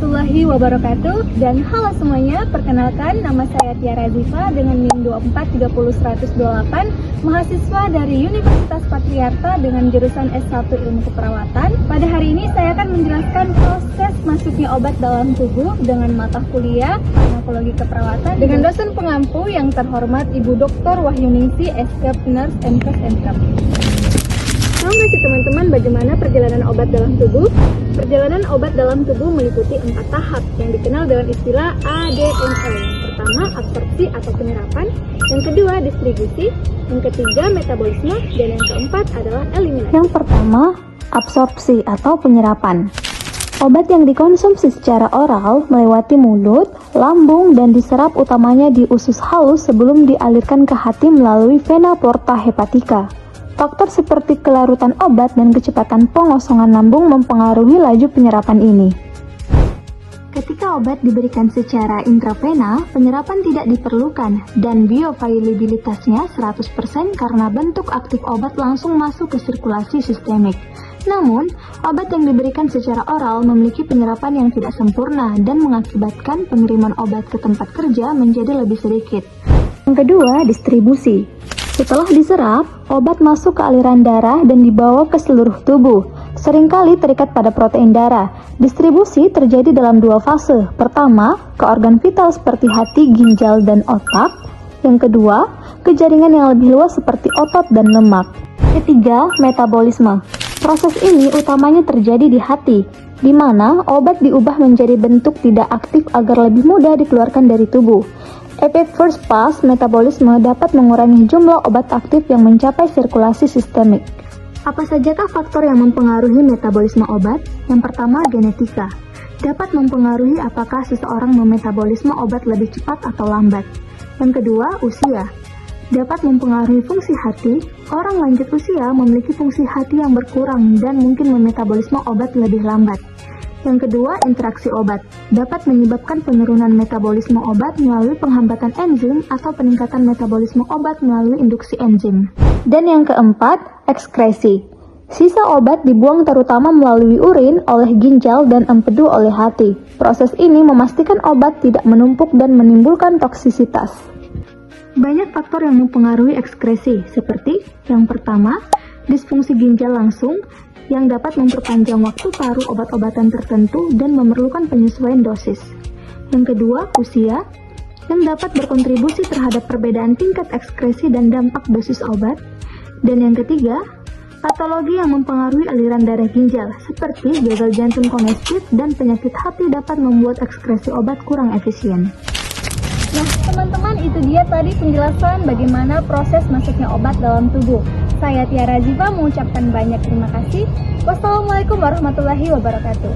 warahmatullahi wabarakatuh. Dan halo semuanya, perkenalkan nama saya Tiara Ziva dengan NIM 2430128, mahasiswa dari Universitas Patriarta dengan jurusan S1 Ilmu Keperawatan. Pada hari ini saya akan menjelaskan proses masuknya obat dalam tubuh dengan mata kuliah Farmakologi Keperawatan dengan dosen pengampu yang terhormat Ibu Dr. Wahyuningsi, SKep Nurse MKes MKep. Tahu nggak sih teman-teman bagaimana perjalanan obat dalam tubuh? Perjalanan obat dalam tubuh meliputi 4 tahap yang dikenal dengan istilah ADME. Yang pertama, absorpsi atau penyerapan. Yang kedua, distribusi. Yang ketiga, metabolisme. Dan yang keempat adalah eliminasi. Yang pertama, absorpsi atau penyerapan. Obat yang dikonsumsi secara oral melewati mulut, lambung, dan diserap utamanya di usus halus sebelum dialirkan ke hati melalui vena porta hepatica. Faktor seperti kelarutan obat dan kecepatan pengosongan lambung mempengaruhi laju penyerapan ini. Ketika obat diberikan secara intravena, penyerapan tidak diperlukan dan bioavailabilitasnya 100% karena bentuk aktif obat langsung masuk ke sirkulasi sistemik. Namun, obat yang diberikan secara oral memiliki penyerapan yang tidak sempurna dan mengakibatkan pengiriman obat ke tempat kerja menjadi lebih sedikit. Yang kedua, distribusi. Setelah diserap, obat masuk ke aliran darah dan dibawa ke seluruh tubuh, seringkali terikat pada protein darah. Distribusi terjadi dalam 2 fase. Pertama, ke organ vital seperti hati, ginjal, dan otak. Yang kedua, ke jaringan yang lebih luas seperti otot dan lemak. Ketiga, metabolisme. Proses ini utamanya terjadi di hati, di mana obat diubah menjadi bentuk tidak aktif agar lebih mudah dikeluarkan dari tubuh. Efek first pass metabolisme dapat mengurangi jumlah obat aktif yang mencapai sirkulasi sistemik. Apa sajakah faktor yang mempengaruhi metabolisme obat? Yang pertama, genetika. Dapat mempengaruhi apakah seseorang memetabolisme obat lebih cepat atau lambat. Yang kedua, usia. Dapat mempengaruhi fungsi hati. Orang lanjut usia memiliki fungsi hati yang berkurang dan mungkin memetabolisme obat lebih lambat. Yang kedua, interaksi obat. Dapat menyebabkan penurunan metabolisme obat melalui penghambatan enzim atau peningkatan metabolisme obat melalui induksi enzim. Dan yang keempat, ekskresi. Sisa obat dibuang terutama melalui urin oleh ginjal dan empedu oleh hati. Proses ini memastikan obat tidak menumpuk dan menimbulkan toksisitas. Banyak faktor yang mempengaruhi ekskresi, seperti yang pertama, disfungsi ginjal langsung, yang dapat memperpanjang waktu paru obat-obatan tertentu dan memerlukan penyesuaian dosis. Yang kedua, usia, yang dapat berkontribusi terhadap perbedaan tingkat ekskresi dan dampak dosis obat. Dan yang ketiga, patologi yang mempengaruhi aliran darah ginjal, seperti gagal jantung kongestif dan penyakit hati dapat membuat ekskresi obat kurang efisien. Nah, teman-teman, itu dia tadi penjelasan bagaimana proses masuknya obat dalam tubuh. Saya Tiara Ziva mengucapkan banyak terima kasih. Wassalamualaikum warahmatullahi wabarakatuh.